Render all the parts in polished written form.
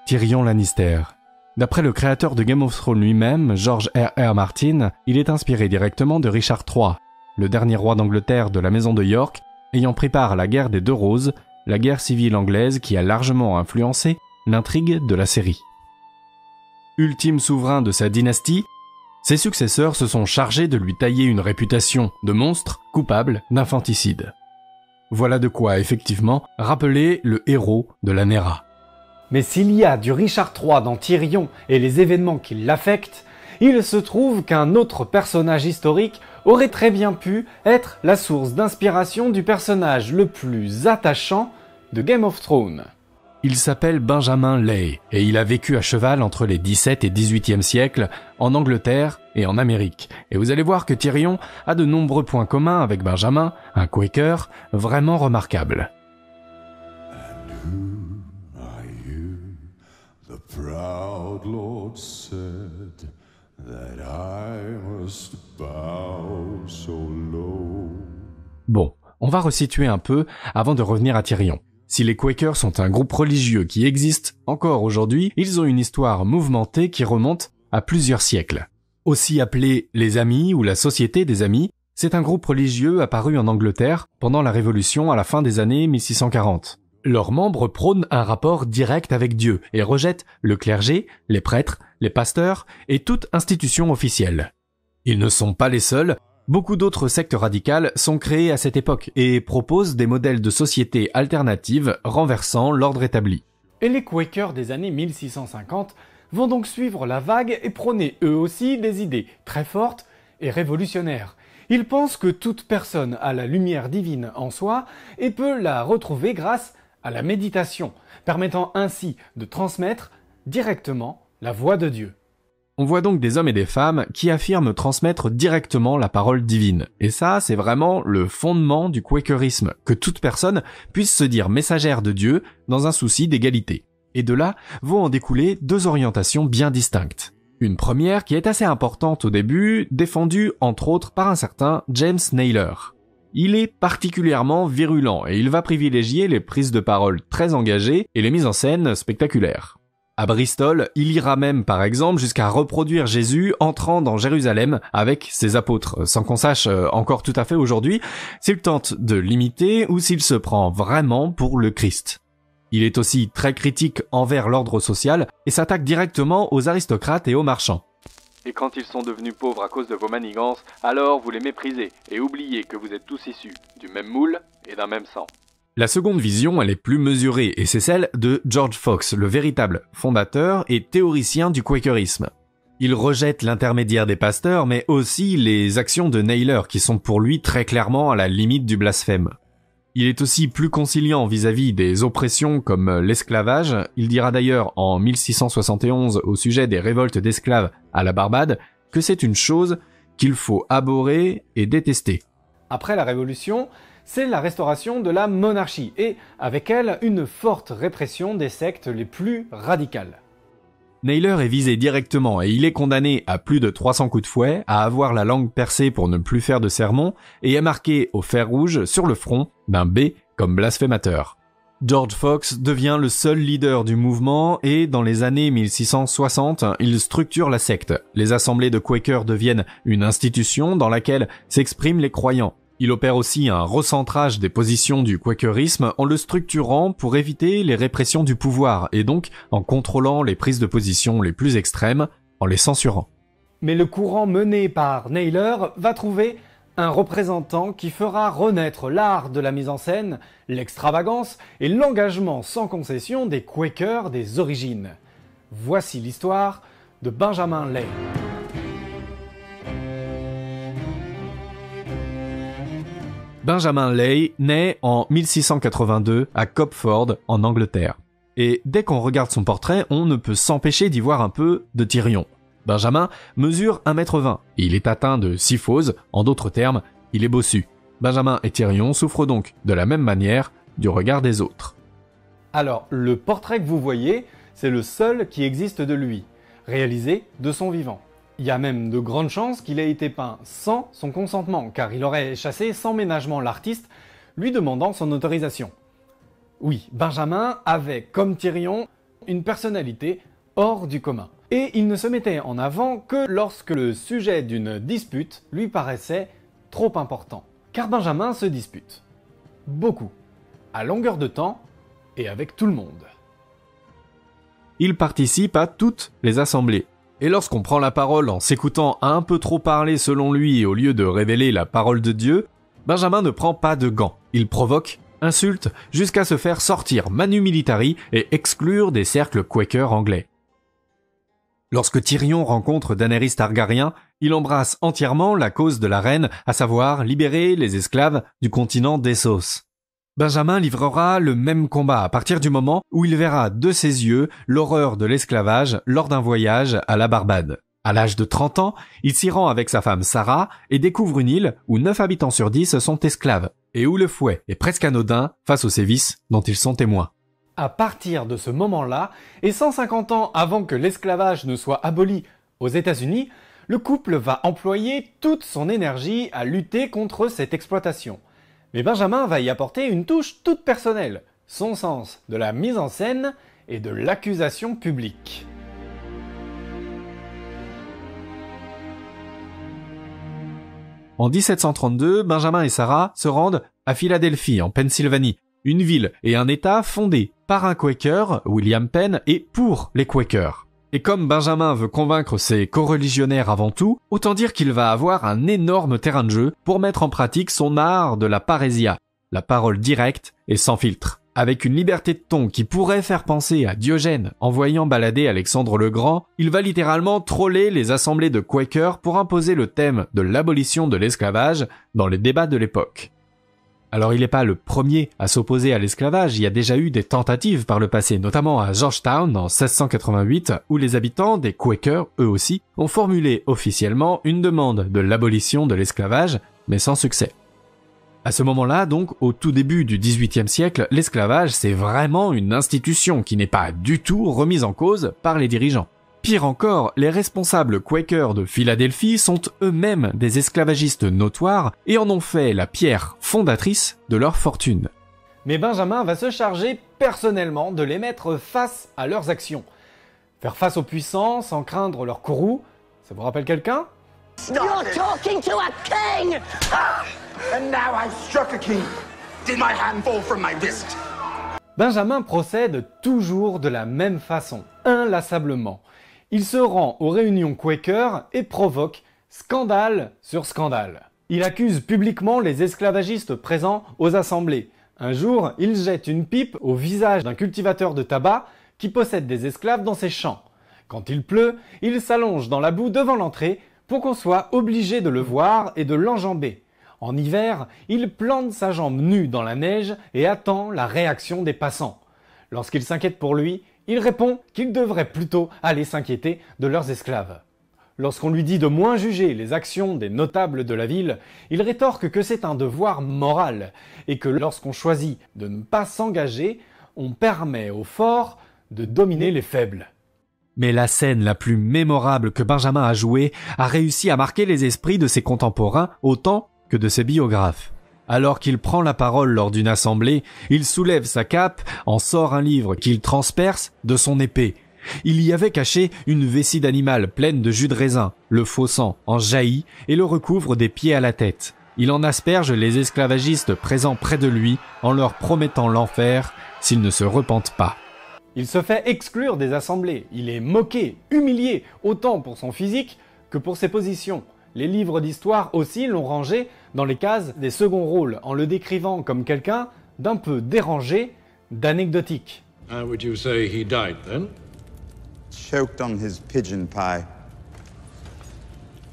Tyrion Lannister. D'après le créateur de Game of Thrones lui-même, George R.R. Martin, il est inspiré directement de Richard III, le dernier roi d'Angleterre de la maison de York, ayant pris part à la guerre des Deux Roses, la guerre civile anglaise qui a largement influencé l'intrigue de la série. Ultime souverain de sa dynastie, ses successeurs se sont chargés de lui tailler une réputation de monstre coupable d'infanticide. Voilà de quoi, effectivement, rappeler le héros de la Nera. Mais s'il y a du Richard III dans Tyrion et les événements qui l'affectent, il se trouve qu'un autre personnage historique aurait très bien pu être la source d'inspiration du personnage le plus attachant de Game of Thrones. Il s'appelle Benjamin Lay et il a vécu à cheval entre les 17 et 18e siècles en Angleterre et en Amérique. Et vous allez voir que Tyrion a de nombreux points communs avec Benjamin, un Quaker vraiment remarquable. The proud Lord said that I must bow so low. Bon, on va resituer un peu avant de revenir à Tyrion. Si les Quakers sont un groupe religieux qui existe encore aujourd'hui, ils ont une histoire mouvementée qui remonte à plusieurs siècles. Aussi appelé les Amis ou la Société des Amis, c'est un groupe religieux apparu en Angleterre pendant la Révolution à la fin des années 1640. Leurs membres prônent un rapport direct avec Dieu et rejettent le clergé, les prêtres, les pasteurs et toute institution officielle. Ils ne sont pas les seuls, beaucoup d'autres sectes radicales sont créées à cette époque et proposent des modèles de société alternatives renversant l'ordre établi. Et les Quakers des années 1650 vont donc suivre la vague et prôner eux aussi des idées très fortes et révolutionnaires. Ils pensent que toute personne a la lumière divine en soi et peut la retrouver grâce à la méditation, permettant ainsi de transmettre directement la voix de Dieu. On voit donc des hommes et des femmes qui affirment transmettre directement la parole divine. Et ça, c'est vraiment le fondement du quakerisme, que toute personne puisse se dire messagère de Dieu dans un souci d'égalité. Et de là vont en découler deux orientations bien distinctes. Une première qui est assez importante au début, défendue entre autres par un certain James Naylor. Il est particulièrement virulent et il va privilégier les prises de parole très engagées et les mises en scène spectaculaires. À Bristol, il ira même par exemple jusqu'à reproduire Jésus entrant dans Jérusalem avec ses apôtres, sans qu'on sache encore tout à fait aujourd'hui s'il tente de l'imiter ou s'il se prend vraiment pour le Christ. Il est aussi très critique envers l'ordre social et s'attaque directement aux aristocrates et aux marchands. Et quand ils sont devenus pauvres à cause de vos manigances, alors vous les méprisez et oubliez que vous êtes tous issus du même moule et d'un même sang. La seconde vision, elle est plus mesurée et c'est celle de George Fox, le véritable fondateur et théoricien du quakerisme. Il rejette l'intermédiaire des pasteurs mais aussi les actions de Naylor qui sont pour lui très clairement à la limite du blasphème. Il est aussi plus conciliant vis-à-vis des oppressions comme l'esclavage. Il dira d'ailleurs en 1671 au sujet des révoltes d'esclaves à la Barbade que c'est une chose qu'il faut abhorrer et détester. Après la Révolution, c'est la restauration de la monarchie et, avec elle, une forte répression des sectes les plus radicales. Naylor est visé directement et il est condamné à plus de 300 coups de fouet, à avoir la langue percée pour ne plus faire de sermons et est marqué au fer rouge sur le front d'un B comme blasphémateur. George Fox devient le seul leader du mouvement et dans les années 1660, il structure la secte. Les assemblées de Quakers deviennent une institution dans laquelle s'expriment les croyants. Il opère aussi un recentrage des positions du quakerisme en le structurant pour éviter les répressions du pouvoir et donc en contrôlant les prises de position les plus extrêmes en les censurant. Mais le courant mené par Naylor va trouver un représentant qui fera renaître l'art de la mise en scène, l'extravagance et l'engagement sans concession des Quakers des origines. Voici l'histoire de Benjamin Lay. Benjamin Lay naît en 1682 à Copford, en Angleterre. Et dès qu'on regarde son portrait, on ne peut s'empêcher d'y voir un peu de Tyrion. Benjamin mesure 1,20 m et il est atteint de syphose, en d'autres termes, il est bossu. Benjamin et Tyrion souffrent donc de la même manière du regard des autres. Alors, le portrait que vous voyez, c'est le seul qui existe de lui, réalisé de son vivant. Il y a même de grandes chances qu'il ait été peint sans son consentement, car il aurait chassé sans ménagement l'artiste, lui demandant son autorisation. Oui, Benjamin avait, comme Tyrion, une personnalité hors du commun. Et il ne se mettait en avant que lorsque le sujet d'une dispute lui paraissait trop important. Car Benjamin se dispute. Beaucoup. À longueur de temps et avec tout le monde. Il participe à toutes les assemblées. Et lorsqu'on prend la parole en s'écoutant un peu trop parler selon lui au lieu de révéler la parole de Dieu, Benjamin ne prend pas de gants. Il provoque, insulte, jusqu'à se faire sortir manu militari et exclure des cercles quakers anglais. Lorsque Tyrion rencontre Daenerys Targaryen, il embrasse entièrement la cause de la reine, à savoir libérer les esclaves du continent d'Essos. Benjamin livrera le même combat à partir du moment où il verra de ses yeux l'horreur de l'esclavage lors d'un voyage à la Barbade. À l'âge de 30 ans, il s'y rend avec sa femme Sarah et découvre une île où 9 habitants sur 10 sont esclaves et où le fouet est presque anodin face aux sévices dont ils sont témoins. À partir de ce moment-là, et 150 ans avant que l'esclavage ne soit aboli aux États-Unis, le couple va employer toute son énergie à lutter contre cette exploitation. Mais Benjamin va y apporter une touche toute personnelle, son sens de la mise en scène et de l'accusation publique. En 1732, Benjamin et Sarah se rendent à Philadelphie, en Pennsylvanie, une ville et un État fondés par un Quaker, William Penn, et pour les Quakers. Et comme Benjamin veut convaincre ses coreligionnaires avant tout, autant dire qu'il va avoir un énorme terrain de jeu pour mettre en pratique son art de la parésia, la parole directe et sans filtre. Avec une liberté de ton qui pourrait faire penser à Diogène en voyant balader Alexandre le Grand, il va littéralement troller les assemblées de Quakers pour imposer le thème de l'abolition de l'esclavage dans les débats de l'époque. Alors il n'est pas le premier à s'opposer à l'esclavage, il y a déjà eu des tentatives par le passé, notamment à Georgetown en 1688, où les habitants des Quakers, eux aussi, ont formulé officiellement une demande de l'abolition de l'esclavage, mais sans succès. À ce moment-là, donc, au tout début du XVIIIe siècle, l'esclavage, c'est vraiment une institution qui n'est pas du tout remise en cause par les dirigeants. Pire encore, les responsables Quakers de Philadelphie sont eux-mêmes des esclavagistes notoires et en ont fait la pierre fondatrice de leur fortune. Mais Benjamin va se charger personnellement de les mettre face à leurs actions. Faire face aux puissants sans craindre leur courroux, ça vous rappelle quelqu'un ? You're talking to a king! And now I've struck a king. Did my hand fall from my wrist? Benjamin procède toujours de la même façon, inlassablement. Il se rend aux réunions Quakers et provoque scandale sur scandale. Il accuse publiquement les esclavagistes présents aux assemblées. Un jour, il jette une pipe au visage d'un cultivateur de tabac qui possède des esclaves dans ses champs. Quand il pleut, il s'allonge dans la boue devant l'entrée pour qu'on soit obligé de le voir et de l'enjamber. En hiver, il plante sa jambe nue dans la neige et attend la réaction des passants. Lorsqu'ils s'inquiètent pour lui, il répond qu'ils devraient plutôt aller s'inquiéter de leurs esclaves. Lorsqu'on lui dit de moins juger les actions des notables de la ville, il rétorque que c'est un devoir moral et que lorsqu'on choisit de ne pas s'engager, on permet aux forts de dominer les faibles. Mais la scène la plus mémorable que Benjamin a jouée a réussi à marquer les esprits de ses contemporains autant que de ses biographes. Alors qu'il prend la parole lors d'une assemblée, il soulève sa cape, en sort un livre qu'il transperce de son épée. Il y avait caché une vessie d'animal pleine de jus de raisin. Le faux sang en jaillit et le recouvre des pieds à la tête. Il en asperge les esclavagistes présents près de lui en leur promettant l'enfer s'ils ne se repentent pas. Il se fait exclure des assemblées. Il est moqué, humilié, autant pour son physique que pour ses positions. Les livres d'histoire aussi l'ont rangé dans les cases des seconds rôles, en le décrivant comme quelqu'un d'un peu dérangé, d'anecdotique. How would you say he died then? Choked on his pigeon pie.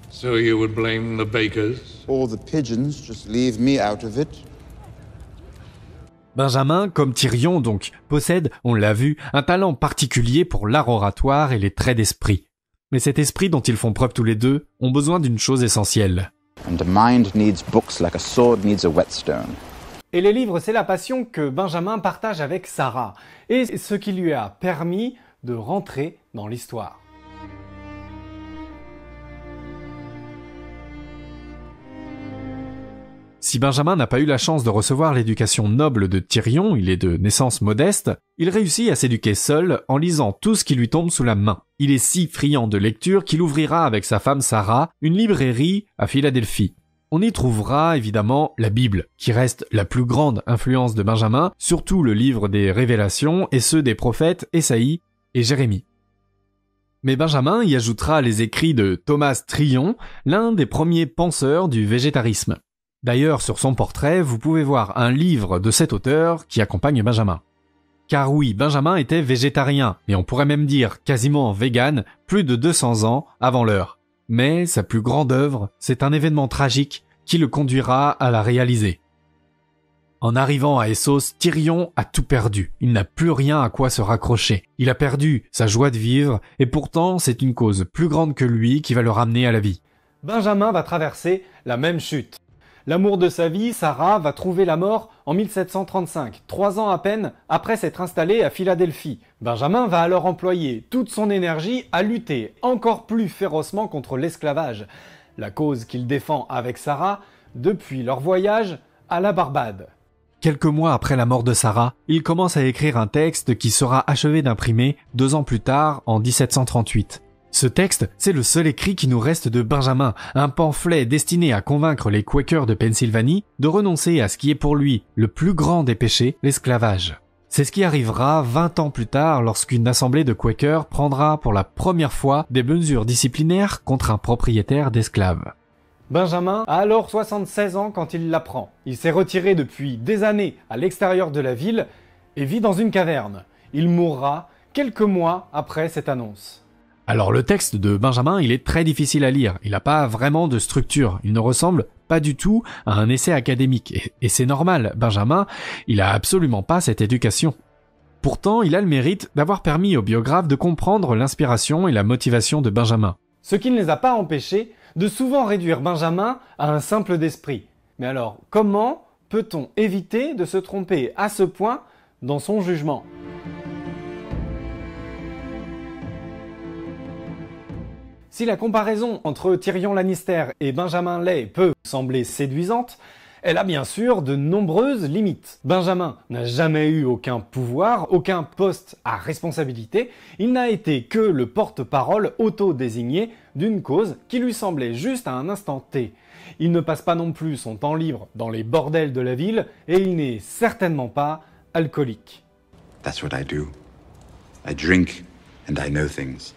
So you would blame the bakers? All the pigeons, just leave me out of it. Benjamin, comme Tyrion donc, possède, on l'a vu, un talent particulier pour l'art oratoire et les traits d'esprit. Mais cet esprit dont ils font preuve tous les deux ont besoin d'une chose essentielle. And a mind needs books like a sword needs a whetstone. Et les livres, c'est la passion que Benjamin partage avec Sarah, et ce qui lui a permis de rentrer dans l'histoire. Si Benjamin n'a pas eu la chance de recevoir l'éducation noble de Tyrion, il est de naissance modeste, il réussit à s'éduquer seul en lisant tout ce qui lui tombe sous la main. Il est si friand de lecture qu'il ouvrira avec sa femme Sarah une librairie à Philadelphie. On y trouvera évidemment la Bible, qui reste la plus grande influence de Benjamin, surtout le livre des Révélations et ceux des prophètes Ésaïe et Jérémie. Mais Benjamin y ajoutera les écrits de Thomas Tryon, l'un des premiers penseurs du végétarisme. D'ailleurs, sur son portrait, vous pouvez voir un livre de cet auteur qui accompagne Benjamin. Car oui, Benjamin était végétarien, et on pourrait même dire quasiment vegan, plus de 200 ans avant l'heure. Mais sa plus grande œuvre, c'est un événement tragique qui le conduira à la réaliser. En arrivant à Essos, Tyrion a tout perdu. Il n'a plus rien à quoi se raccrocher. Il a perdu sa joie de vivre, et pourtant c'est une cause plus grande que lui qui va le ramener à la vie. Benjamin va traverser la même chute. L'amour de sa vie, Sarah, va trouver la mort en 1735, 3 ans à peine après s'être installé à Philadelphie. Benjamin va alors employer toute son énergie à lutter encore plus férocement contre l'esclavage, la cause qu'il défend avec Sarah depuis leur voyage à la Barbade. Quelques mois après la mort de Sarah, il commence à écrire un texte qui sera achevé d'imprimer 2 ans plus tard, en 1738. Ce texte, c'est le seul écrit qui nous reste de Benjamin, un pamphlet destiné à convaincre les Quakers de Pennsylvanie de renoncer à ce qui est pour lui le plus grand des péchés, l'esclavage. C'est ce qui arrivera 20 ans plus tard lorsqu'une assemblée de Quakers prendra pour la première fois des mesures disciplinaires contre un propriétaire d'esclaves. Benjamin a alors 76 ans quand il l'apprend. Il s'est retiré depuis des années à l'extérieur de la ville et vit dans une caverne. Il mourra quelques mois après cette annonce. Alors le texte de Benjamin, il est très difficile à lire, il n'a pas vraiment de structure, il ne ressemble pas du tout à un essai académique, et c'est normal, Benjamin, il a absolument pas cette éducation. Pourtant, il a le mérite d'avoir permis aux biographes de comprendre l'inspiration et la motivation de Benjamin. Ce qui ne les a pas empêchés de souvent réduire Benjamin à un simple d'esprit. Mais alors, comment peut-on éviter de se tromper à ce point dans son jugement ? Si la comparaison entre Tyrion Lannister et Benjamin Lay peut sembler séduisante, elle a bien sûr de nombreuses limites. Benjamin n'a jamais eu aucun pouvoir, aucun poste à responsabilité, il n'a été que le porte-parole auto-désigné d'une cause qui lui semblait juste à un instant T. Il ne passe pas non plus son temps libre dans les bordels de la ville et il n'est certainement pas alcoolique. That's what I do. I drink and I know things.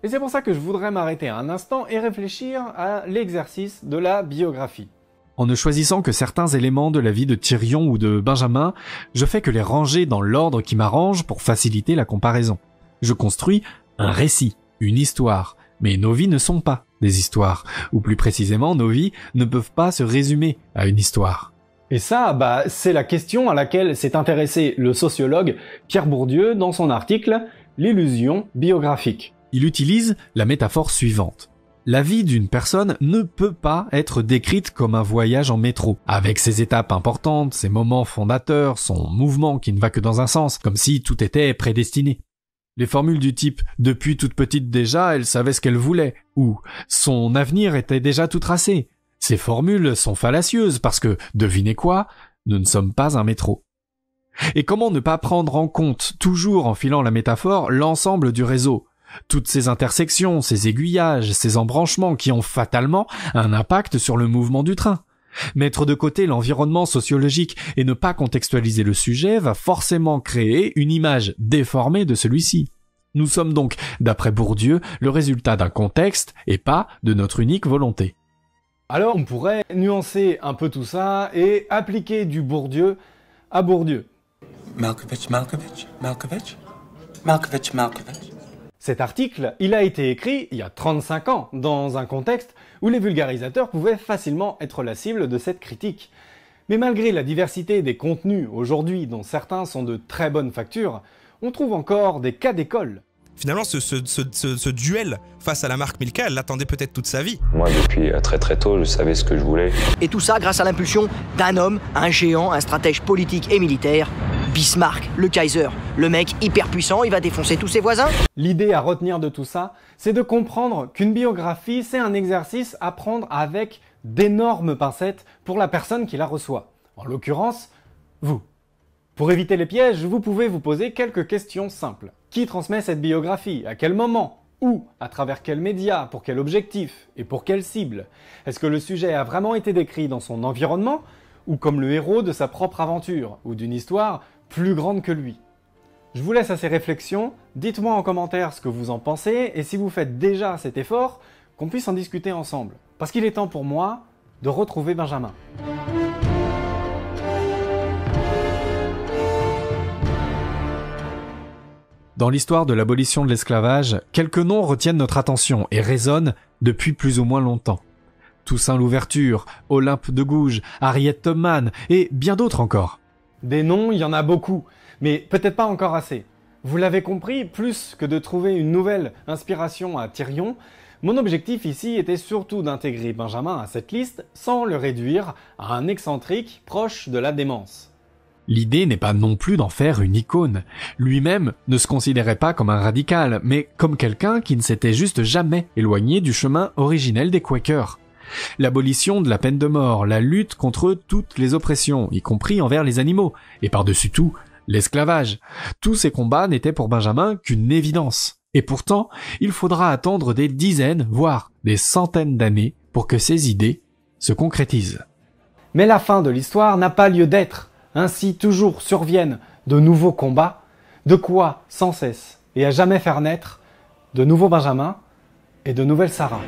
Et c'est pour ça que je voudrais m'arrêter un instant et réfléchir à l'exercice de la biographie. En ne choisissant que certains éléments de la vie de Tyrion ou de Benjamin, je fais que les ranger dans l'ordre qui m'arrange pour faciliter la comparaison. Je construis un récit, une histoire, mais nos vies ne sont pas des histoires, ou plus précisément, nos vies ne peuvent pas se résumer à une histoire. Et ça, c'est la question à laquelle s'est intéressé le sociologue Pierre Bourdieu dans son article « L'illusion biographique ». Il utilise la métaphore suivante. La vie d'une personne ne peut pas être décrite comme un voyage en métro, avec ses étapes importantes, ses moments fondateurs, son mouvement qui ne va que dans un sens, comme si tout était prédestiné. Les formules du type « depuis toute petite déjà, elle savait ce qu'elle voulait » ou « son avenir était déjà tout tracé ». Ces formules sont fallacieuses parce que, devinez quoi, nous ne sommes pas un métro. Et comment ne pas prendre en compte, toujours en filant la métaphore, l'ensemble du réseau ? Toutes ces intersections, ces aiguillages, ces embranchements qui ont fatalement un impact sur le mouvement du train. Mettre de côté l'environnement sociologique et ne pas contextualiser le sujet va forcément créer une image déformée de celui-ci. Nous sommes donc, d'après Bourdieu, le résultat d'un contexte et pas de notre unique volonté. Alors on pourrait nuancer un peu tout ça et appliquer du Bourdieu à Bourdieu. Malkovich. Cet article, il a été écrit il y a 35 ans, dans un contexte où les vulgarisateurs pouvaient facilement être la cible de cette critique. Mais malgré la diversité des contenus aujourd'hui, dont certains sont de très bonne facture, on trouve encore des cas d'école. Finalement, ce duel face à la marque Milka, elle l'attendait peut-être toute sa vie. Moi, depuis très très tôt, je savais ce que je voulais. Et tout ça grâce à l'impulsion d'un homme, un géant, un stratège politique et militaire, Bismarck, le Kaiser. Le mec hyper puissant, il va défoncer tous ses voisins. L'idée à retenir de tout ça, c'est de comprendre qu'une biographie, c'est un exercice à prendre avec d'énormes pincettes pour la personne qui la reçoit, en l'occurrence, vous. Pour éviter les pièges, vous pouvez vous poser quelques questions simples. Qui transmet cette biographie? À quel moment? Où? À travers quels médias? Pour quel objectif? Et pour quelle cible? Est-ce que le sujet a vraiment été décrit dans son environnement? Ou comme le héros de sa propre aventure? Ou d'une histoire plus grande que lui? Je vous laisse à ces réflexions, dites-moi en commentaire ce que vous en pensez, et si vous faites déjà cet effort, qu'on puisse en discuter ensemble. Parce qu'il est temps pour moi de retrouver Benjamin. Dans l'histoire de l'abolition de l'esclavage, quelques noms retiennent notre attention et résonnent depuis plus ou moins longtemps. Toussaint Louverture, Olympe de Gouges, Harriet Tubman et bien d'autres encore. Des noms, il y en a beaucoup, mais peut-être pas encore assez. Vous l'avez compris, plus que de trouver une nouvelle inspiration à Tyrion, mon objectif ici était surtout d'intégrer Benjamin à cette liste sans le réduire à un excentrique proche de la démence. L'idée n'est pas non plus d'en faire une icône. Lui-même ne se considérait pas comme un radical, mais comme quelqu'un qui ne s'était juste jamais éloigné du chemin originel des Quakers. L'abolition de la peine de mort, la lutte contre toutes les oppressions, y compris envers les animaux, et par-dessus tout, l'esclavage. Tous ces combats n'étaient pour Benjamin qu'une évidence. Et pourtant, il faudra attendre des dizaines, voire des centaines d'années pour que ces idées se concrétisent. Mais la fin de l'histoire n'a pas lieu d'être. Ainsi toujours surviennent de nouveaux combats, de quoi sans cesse et à jamais faire naître de nouveaux Benjamins et de nouvelles Sarah.